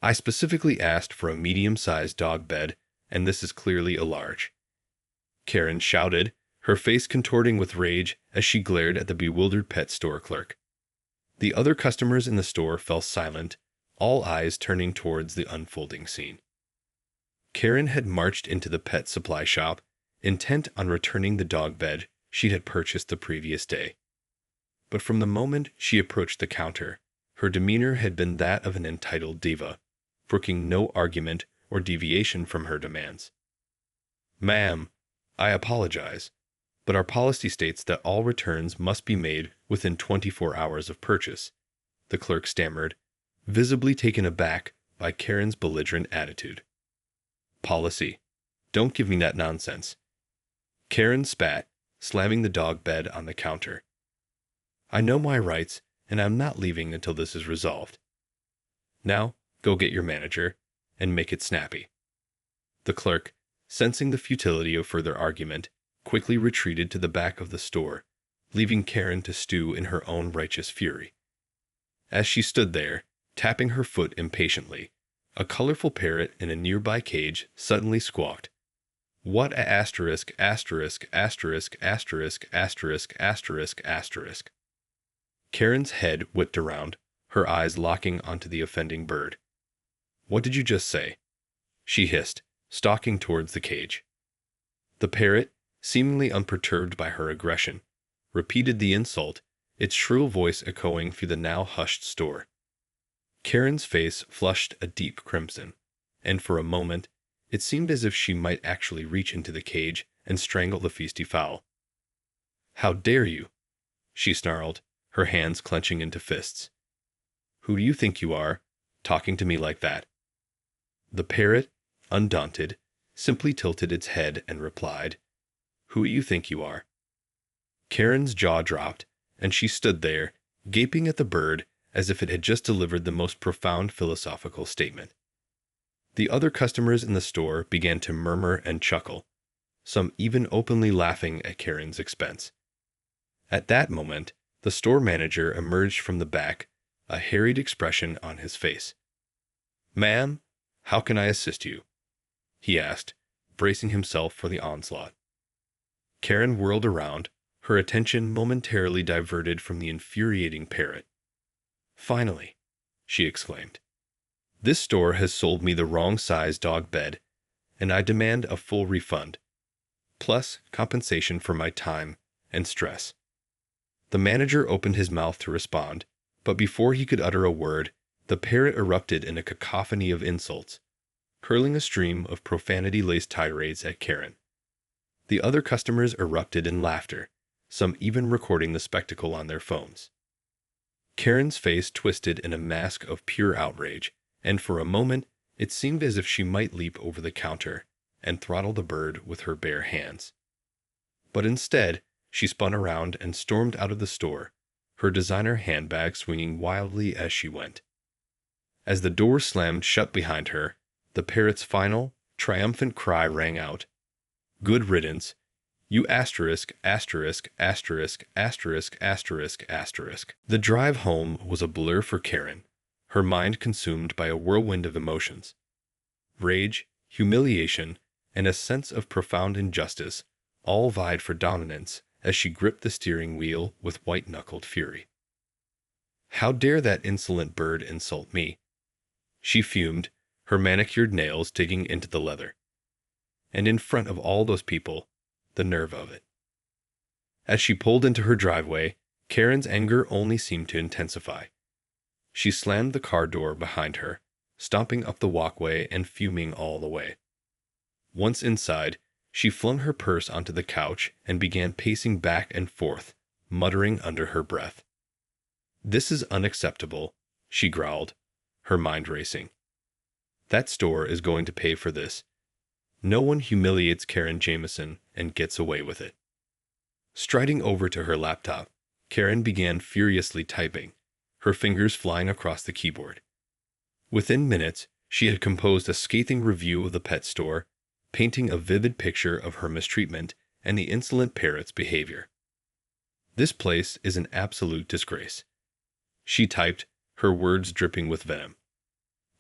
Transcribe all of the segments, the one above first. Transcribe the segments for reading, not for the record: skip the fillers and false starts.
I specifically asked for a medium-sized dog bed, and this is clearly a large." Karen shouted, her face contorting with rage as she glared at the bewildered pet store clerk. The other customers in the store fell silent, all eyes turning towards the unfolding scene. Karen had marched into the pet supply shop, intent on returning the dog bed she had purchased the previous day. But from the moment she approached the counter, her demeanor had been that of an entitled diva, brooking no argument or deviation from her demands. "Ma'am, I apologize, but our policy states that all returns must be made within 24 hours of purchase," the clerk stammered, visibly taken aback by Karen's belligerent attitude. "Policy? Don't give me that nonsense." Karen spat, slamming the dog bed on the counter. "I know my rights, and I'm not leaving until this is resolved. Now, go get your manager, and make it snappy." The clerk, sensing the futility of further argument, quickly retreated to the back of the store, leaving Karen to stew in her own righteous fury. As she stood there, tapping her foot impatiently, a colorful parrot in a nearby cage suddenly squawked. "What a asterisk, asterisk, asterisk, asterisk, asterisk, asterisk, asterisk." Karen's head whipped around, her eyes locking onto the offending bird. "What did you just say?" she hissed, stalking towards the cage. The parrot, seemingly unperturbed by her aggression, repeated the insult, its shrill voice echoing through the now hushed store. Karen's face flushed a deep crimson, and for a moment it seemed as if she might actually reach into the cage and strangle the feisty fowl. "How dare you?" she snarled, her hands clenching into fists. "Who do you think you are, talking to me like that?" The parrot, undaunted, simply tilted its head and replied, "Who do you think you are?" Karen's jaw dropped, and she stood there, gaping at the bird as if it had just delivered the most profound philosophical statement. The other customers in the store began to murmur and chuckle, some even openly laughing at Karen's expense. At that moment, the store manager emerged from the back, a harried expression on his face. "Ma'am, how can I assist you?" he asked, bracing himself for the onslaught. Karen whirled around, her attention momentarily diverted from the infuriating parrot. "Finally," she exclaimed. "This store has sold me the wrong size dog bed, and I demand a full refund, plus compensation for my time and stress." The manager opened his mouth to respond, but before he could utter a word, the parrot erupted in a cacophony of insults, hurling a stream of profanity-laced tirades at Karen. The other customers erupted in laughter, some even recording the spectacle on their phones. Karen's face twisted in a mask of pure outrage, and for a moment it seemed as if she might leap over the counter and throttle the bird with her bare hands. But instead, she spun around and stormed out of the store, her designer handbag swinging wildly as she went. As the door slammed shut behind her, the parrot's final, triumphant cry rang out. "Good riddance, you asterisk, asterisk, asterisk, asterisk, asterisk, asterisk." The drive home was a blur for Karen, her mind consumed by a whirlwind of emotions. Rage, humiliation, and a sense of profound injustice all vied for dominance as she gripped the steering wheel with white-knuckled fury. "How dare that insolent bird insult me?" she fumed, her manicured nails digging into the leather. And in front of all those people, the nerve of it. As she pulled into her driveway, Karen's anger only seemed to intensify. She slammed the car door behind her, stomping up the walkway and fuming all the way. Once inside, she flung her purse onto the couch and began pacing back and forth, muttering under her breath. "This is unacceptable," she growled, her mind racing. "That store is going to pay for this. No one humiliates Karen Jameson and gets away with it." Striding over to her laptop, Karen began furiously typing, her fingers flying across the keyboard. Within minutes, she had composed a scathing review of the pet store, painting a vivid picture of her mistreatment and the insolent parrot's behavior. "This place is an absolute disgrace," she typed, her words dripping with venom.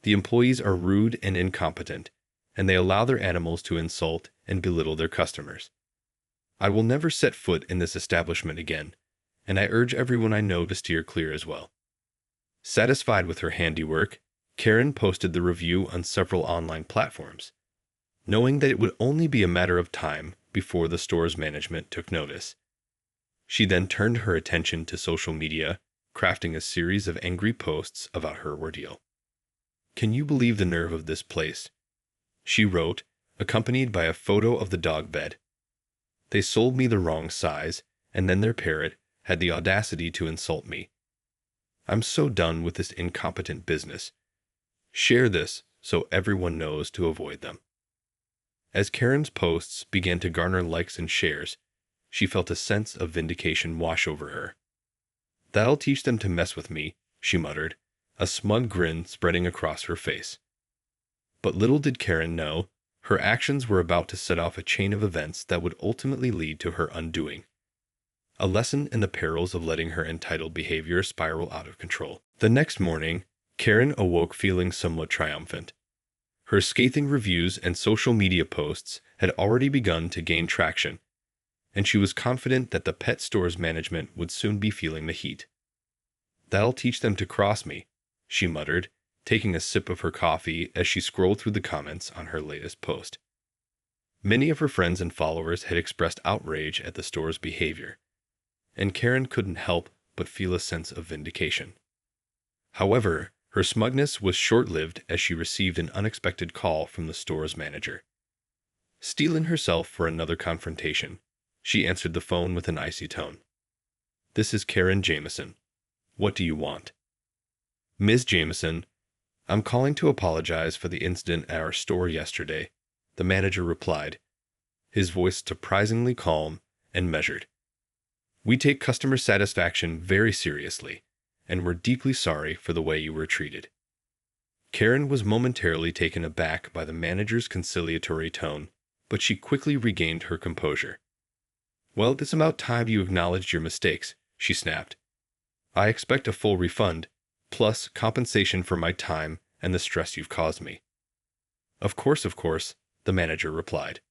The employees are rude and incompetent, and they allow their animals to insult and belittle their customers. I will never set foot in this establishment again, and I urge everyone I know to steer clear as well." Satisfied with her handiwork, Karen posted the review on several online platforms, knowing that it would only be a matter of time before the store's management took notice. She then turned her attention to social media, crafting a series of angry posts about her ordeal. "Can you believe the nerve of this place?" she wrote, accompanied by a photo of the dog bed. "They sold me the wrong size, and then their parrot had the audacity to insult me. I'm so done with this incompetent business. Share this so everyone knows to avoid them." As Karen's posts began to garner likes and shares, she felt a sense of vindication wash over her. "That'll teach them to mess with me," she muttered, a smug grin spreading across her face. But little did Karen know, her actions were about to set off a chain of events that would ultimately lead to her undoing. A lesson in the perils of letting her entitled behavior spiral out of control. The next morning, Karen awoke feeling somewhat triumphant. Her scathing reviews and social media posts had already begun to gain traction, and she was confident that the pet store's management would soon be feeling the heat. "That'll teach them to cross me," she muttered, taking a sip of her coffee as she scrolled through the comments on her latest post. Many of her friends and followers had expressed outrage at the store's behavior, and Karen couldn't help but feel a sense of vindication. However, her smugness was short-lived as she received an unexpected call from the store's manager. Steeling herself for another confrontation, she answered the phone with an icy tone. "This is Karen Jameson. What do you want?" "Ms. Jameson, I'm calling to apologize for the incident at our store yesterday," the manager replied, his voice surprisingly calm and measured. "We take customer satisfaction very seriously, and we're deeply sorry for the way you were treated." Karen was momentarily taken aback by the manager's conciliatory tone, but she quickly regained her composure. "Well, it's about time you acknowledged your mistakes," she snapped. "I expect a full refund, plus compensation for my time and the stress you've caused me." Of course," the manager replied.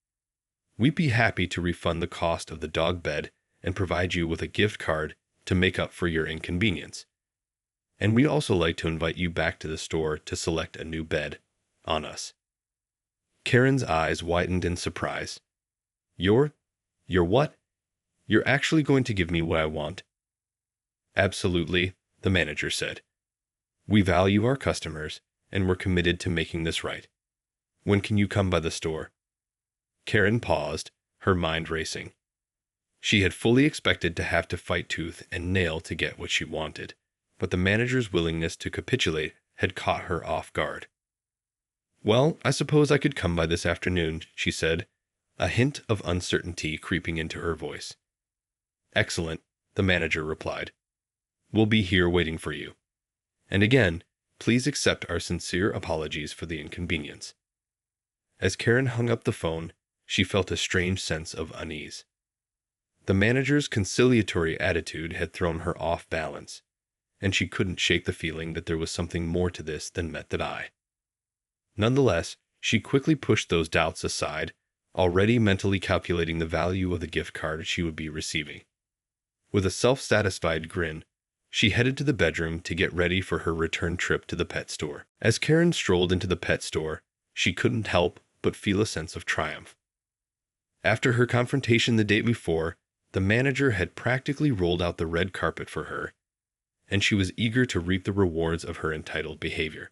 "We'd be happy to refund the cost of the dog bed and provide you with a gift card to make up for your inconvenience. And we'd also like to invite you back to the store to select a new bed on us." Karen's eyes widened in surprise. You're what? You're actually going to give me what I want?" "Absolutely," the manager said. "We value our customers, and we're committed to making this right. When can you come by the store?" Karen paused, her mind racing. She had fully expected to have to fight tooth and nail to get what she wanted, but the manager's willingness to capitulate had caught her off guard. "Well, I suppose I could come by this afternoon," she said, a hint of uncertainty creeping into her voice. "Excellent," the manager replied. "We'll be here waiting for you. And again, please accept our sincere apologies for the inconvenience." As Karen hung up the phone, she felt a strange sense of unease. The manager's conciliatory attitude had thrown her off balance, and she couldn't shake the feeling that there was something more to this than met the eye. Nonetheless, she quickly pushed those doubts aside, already mentally calculating the value of the gift card she would be receiving. With a self-satisfied grin, she headed to the bedroom to get ready for her return trip to the pet store. As Karen strolled into the pet store, she couldn't help but feel a sense of triumph. After her confrontation the day before, the manager had practically rolled out the red carpet for her, and she was eager to reap the rewards of her entitled behavior.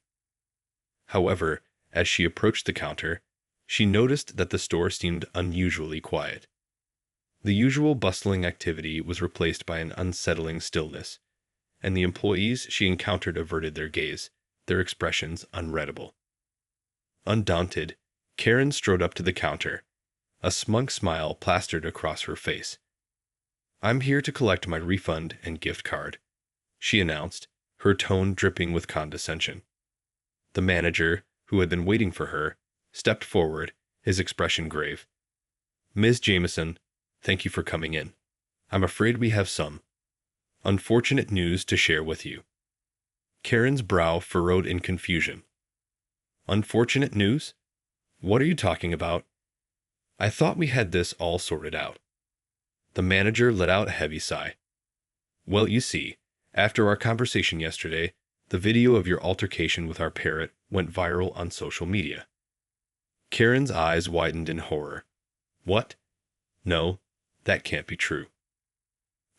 However, as she approached the counter, she noticed that the store seemed unusually quiet. The usual bustling activity was replaced by an unsettling stillness, and the employees she encountered averted their gaze, their expressions unreadable. Undaunted, Karen strode up to the counter, a smug smile plastered across her face. "I'm here to collect my refund and gift card," she announced, her tone dripping with condescension. The manager, who had been waiting for her, stepped forward, his expression grave. "Ms. Jameson, thank you for coming in. I'm afraid we have some unfortunate news to share with you." Karen's brow furrowed in confusion. Unfortunate news? What are you talking about? I thought we had this all sorted out. The manager let out a heavy sigh. Well, you see, after our conversation yesterday, the video of your altercation with our parrot went viral on social media. Karen's eyes widened in horror. What? No, that can't be true.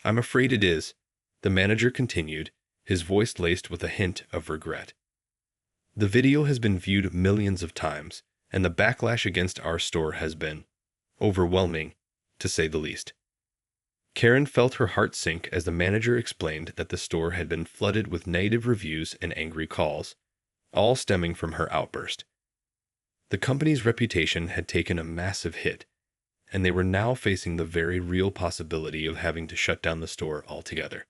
I'm afraid it is, the manager continued, his voice laced with a hint of regret. The video has been viewed millions of times, and the backlash against our store has been overwhelming, to say the least. Karen felt her heart sink as the manager explained that the store had been flooded with negative reviews and angry calls, all stemming from her outburst. The company's reputation had taken a massive hit, and they were now facing the very real possibility of having to shut down the store altogether.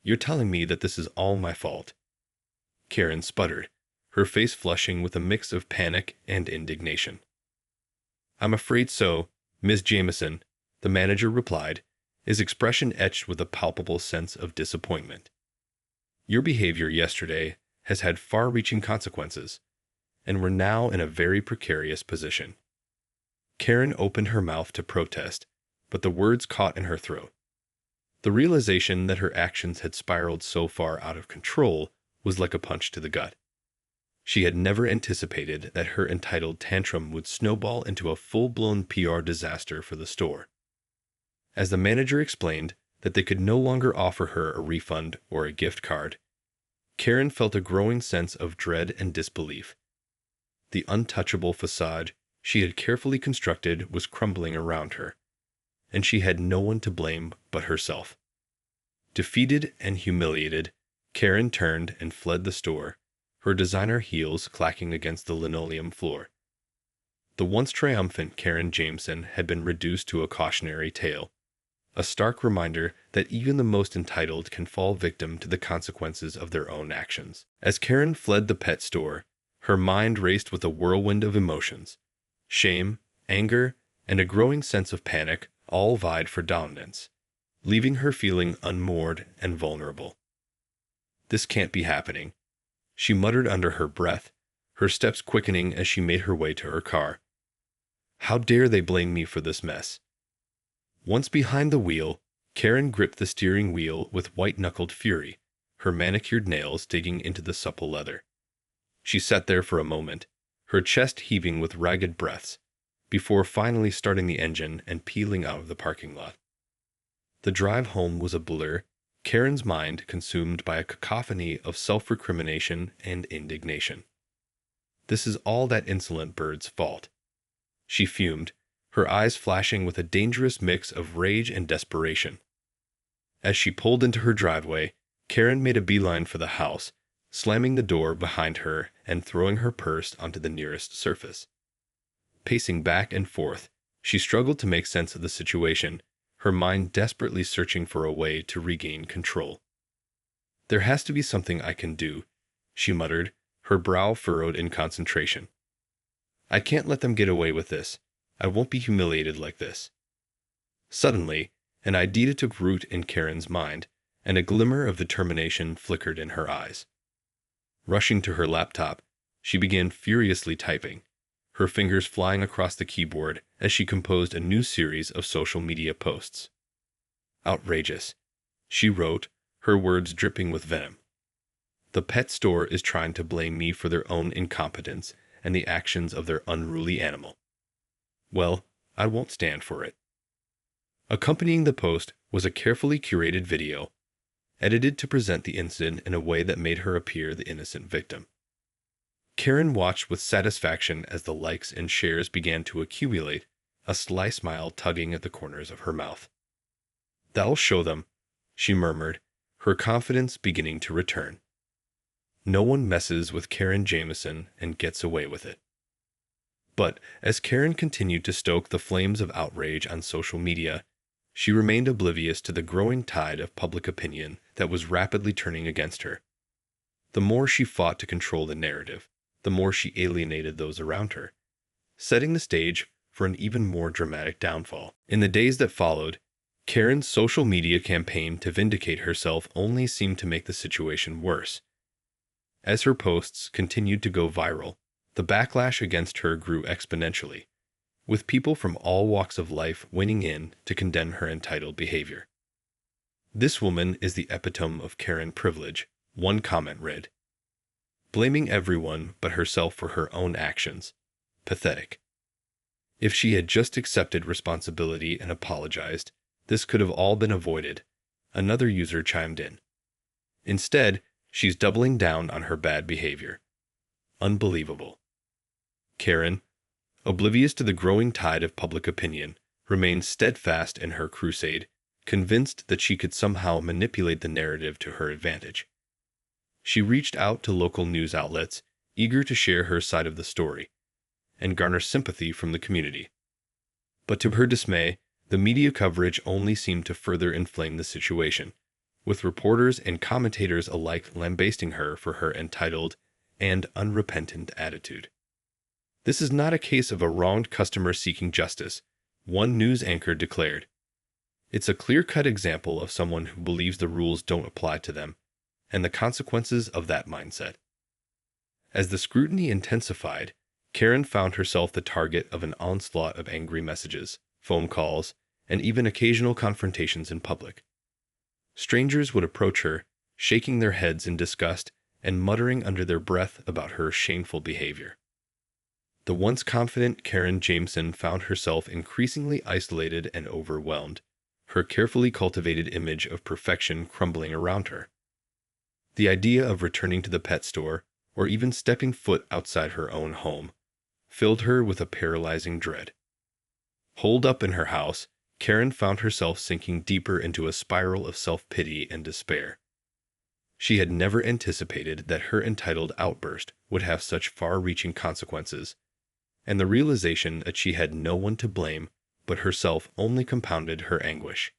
You're telling me that this is all my fault? Karen sputtered, her face flushing with a mix of panic and indignation. I'm afraid so, Miss Jameson, the manager replied, his expression etched with a palpable sense of disappointment. Your behavior yesterday has had far-reaching consequences, and we're now in a very precarious position. Karen opened her mouth to protest, but the words caught in her throat. The realization that her actions had spiraled so far out of control was like a punch to the gut. She had never anticipated that her entitled tantrum would snowball into a full-blown PR disaster for the store. As the manager explained that they could no longer offer her a refund or a gift card, Karen felt a growing sense of dread and disbelief. The untouchable facade she had carefully constructed was crumbling around her, and she had no one to blame but herself. Defeated and humiliated, Karen turned and fled the store, her designer heels clacking against the linoleum floor. The once triumphant Karen Jameson had been reduced to a cautionary tale, a stark reminder that even the most entitled can fall victim to the consequences of their own actions. As Karen fled the pet store, her mind raced with a whirlwind of emotions. Shame, anger, and a growing sense of panic all vied for dominance, leaving her feeling unmoored and vulnerable. This can't be happening, she muttered under her breath, her steps quickening as she made her way to her car. How dare they blame me for this mess? Once behind the wheel, Karen gripped the steering wheel with white-knuckled fury, her manicured nails digging into the supple leather. She sat there for a moment, her chest heaving with ragged breaths, before finally starting the engine and peeling out of the parking lot. The drive home was a blur, Karen's mind consumed by a cacophony of self-recrimination and indignation. This is all that insolent bird's fault. She fumed, her eyes flashing with a dangerous mix of rage and desperation. As she pulled into her driveway, Karen made a beeline for the house, slamming the door behind her and throwing her purse onto the nearest surface. Pacing back and forth, she struggled to make sense of the situation, her mind desperately searching for a way to regain control. There has to be something I can do, she muttered, her brow furrowed in concentration. I can't let them get away with this. I won't be humiliated like this. Suddenly, an idea took root in Karen's mind, and a glimmer of determination flickered in her eyes. Rushing to her laptop, she began furiously typing, her fingers flying across the keyboard as she composed a new series of social media posts. Outrageous, she wrote, her words dripping with venom. The pet store is trying to blame me for their own incompetence and the actions of their unruly animal. Well, I won't stand for it. Accompanying the post was a carefully curated video, edited to present the incident in a way that made her appear the innocent victim. Karen watched with satisfaction as the likes and shares began to accumulate, a sly smile tugging at the corners of her mouth. That'll show them, she murmured, her confidence beginning to return. No one messes with Karen Jameson and gets away with it. But as Karen continued to stoke the flames of outrage on social media, she remained oblivious to the growing tide of public opinion that was rapidly turning against her. The more she fought to control the narrative, the more she alienated those around her, setting the stage for an even more dramatic downfall. In the days that followed, Karen's social media campaign to vindicate herself only seemed to make the situation worse. As her posts continued to go viral, The backlash against her grew exponentially, with people from all walks of life weighing in to condemn her entitled behavior. "This woman is the epitome of Karen privilege," one comment read, blaming everyone but herself for her own actions. Pathetic. If she had just accepted responsibility and apologized, this could have all been avoided, another user chimed in. Instead, she's doubling down on her bad behavior. Unbelievable. Karen, oblivious to the growing tide of public opinion, remained steadfast in her crusade, convinced that she could somehow manipulate the narrative to her advantage. She reached out to local news outlets, eager to share her side of the story and garner sympathy from the community. But to her dismay, the media coverage only seemed to further inflame the situation, with reporters and commentators alike lambasting her for her entitled and unrepentant attitude. "This is not a case of a wronged customer seeking justice," one news anchor declared. "It's a clear-cut example of someone who believes the rules don't apply to them, and the consequences of that mindset." As the scrutiny intensified, Karen found herself the target of an onslaught of angry messages, phone calls, and even occasional confrontations in public. Strangers would approach her, shaking their heads in disgust and muttering under their breath about her shameful behavior. The once confident Karen Jameson found herself increasingly isolated and overwhelmed, her carefully cultivated image of perfection crumbling around her. The idea of returning to the pet store, or even stepping foot outside her own home, filled her with a paralyzing dread. Holed up in her house, Karen found herself sinking deeper into a spiral of self-pity and despair. She had never anticipated that her entitled outburst would have such far-reaching consequences, and the realization that she had no one to blame but herself only compounded her anguish.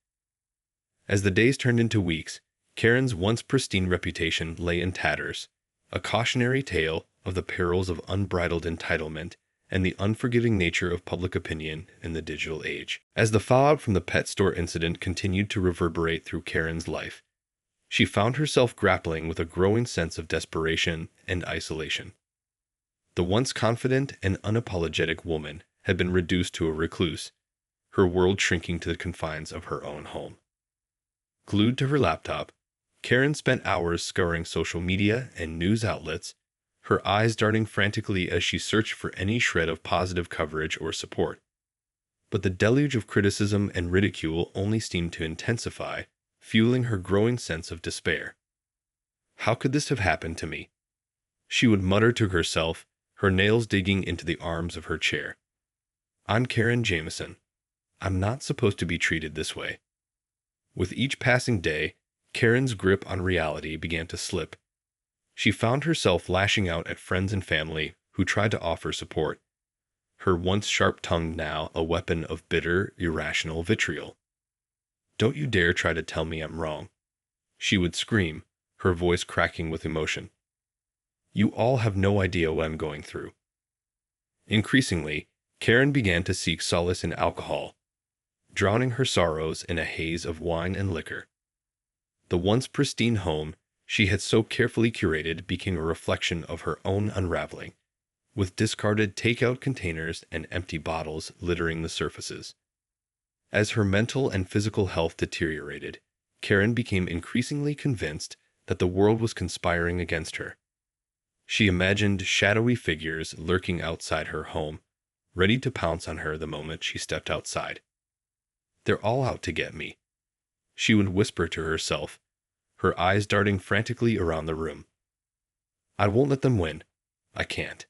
As the days turned into weeks, Karen's once pristine reputation lay in tatters, a cautionary tale of the perils of unbridled entitlement and the unforgiving nature of public opinion in the digital age. As the fallout from the pet store incident continued to reverberate through Karen's life, she found herself grappling with a growing sense of desperation and isolation. The once confident and unapologetic woman had been reduced to a recluse, her world shrinking to the confines of her own home. Glued to her laptop, Karen spent hours scouring social media and news outlets, her eyes darting frantically as she searched for any shred of positive coverage or support. But the deluge of criticism and ridicule only seemed to intensify, fueling her growing sense of despair. "How could this have happened to me?" she would mutter to herself, her nails digging into the arms of her chair. "I'm Karen Jameson. I'm not supposed to be treated this way." With each passing day, Karen's grip on reality began to slip. She found herself lashing out at friends and family who tried to offer support, her once sharp tongue now a weapon of bitter, irrational vitriol. "Don't you dare try to tell me I'm wrong," she would scream, her voice cracking with emotion. "You all have no idea what I'm going through." Increasingly, Karen began to seek solace in alcohol, drowning her sorrows in a haze of wine and liquor. The once pristine home she had so carefully curated became a reflection of her own unraveling, with discarded takeout containers and empty bottles littering the surfaces. As her mental and physical health deteriorated, Karen became increasingly convinced that the world was conspiring against her. She imagined shadowy figures lurking outside her home, ready to pounce on her the moment she stepped outside. "They're all out to get me," she would whisper to herself, her eyes darting frantically around the room. "I won't let them win. I can't."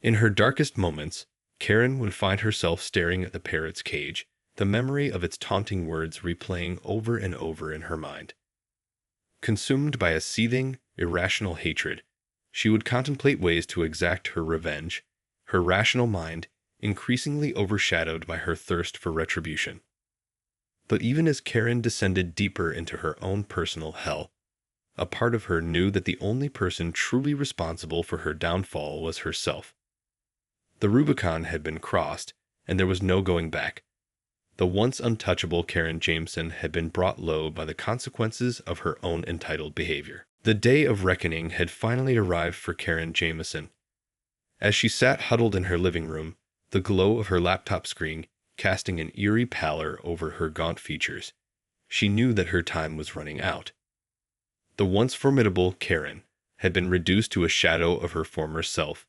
In her darkest moments, Karen would find herself staring at the parrot's cage, the memory of its taunting words replaying over and over in her mind. Consumed by a seething, irrational hatred, she would contemplate ways to exact her revenge, her rational mind increasingly overshadowed by her thirst for retribution. But even as Karen descended deeper into her own personal hell, a part of her knew that the only person truly responsible for her downfall was herself. The Rubicon had been crossed, and there was no going back. The once untouchable Karen Jameson had been brought low by the consequences of her own entitled behavior. The day of reckoning had finally arrived for Karen Jameson. As she sat huddled in her living room, the glow of her laptop screen casting an eerie pallor over her gaunt features, she knew that her time was running out. The once formidable Karen had been reduced to a shadow of her former self,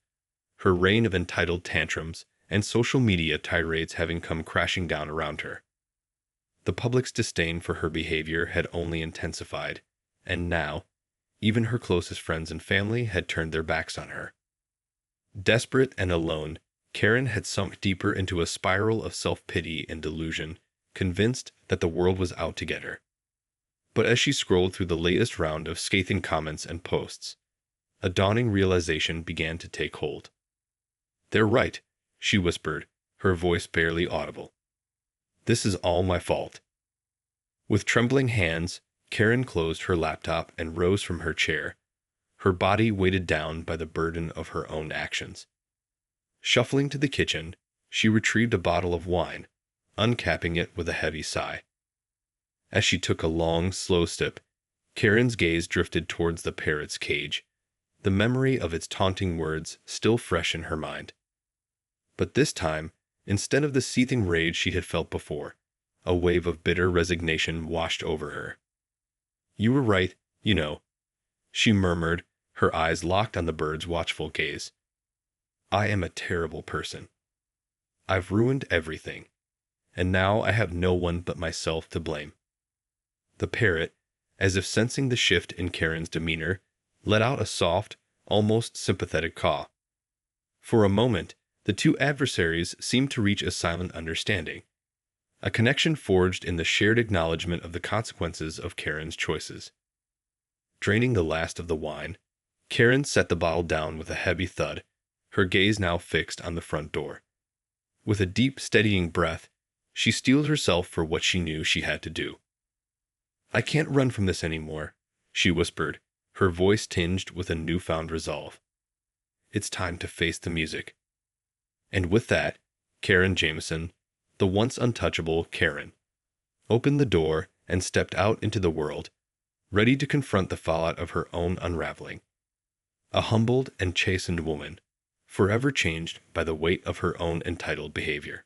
her reign of entitled tantrums and social media tirades having come crashing down around her. The public's disdain for her behavior had only intensified, and now, even her closest friends and family had turned their backs on her. Desperate and alone, Karen had sunk deeper into a spiral of self-pity and delusion, convinced that the world was out to get her. But as she scrolled through the latest round of scathing comments and posts, a dawning realization began to take hold. "They're right," she whispered, her voice barely audible. "This is all my fault." With trembling hands, Karen closed her laptop and rose from her chair, her body weighted down by the burden of her own actions. Shuffling to the kitchen, she retrieved a bottle of wine, uncapping it with a heavy sigh. As she took a long, slow sip, Karen's gaze drifted towards the parrot's cage, the memory of its taunting words still fresh in her mind. But this time, instead of the seething rage she had felt before, a wave of bitter resignation washed over her. "You were right, you know," she murmured, her eyes locked on the bird's watchful gaze. "I am a terrible person. I've ruined everything, and now I have no one but myself to blame." The parrot, as if sensing the shift in Karen's demeanor, let out a soft, almost sympathetic caw. For a moment, the two adversaries seemed to reach a silent understanding, a connection forged in the shared acknowledgement of the consequences of Karen's choices. Draining the last of the wine, Karen set the bottle down with a heavy thud, her gaze now fixed on the front door. With a deep, steadying breath, she steeled herself for what she knew she had to do. "I can't run from this anymore," she whispered, her voice tinged with a newfound resolve. "It's time to face the music." And with that, Karen Jameson, the once untouchable Karen, opened the door and stepped out into the world, ready to confront the fallout of her own unraveling. A humbled and chastened woman, forever changed by the weight of her own entitled behavior.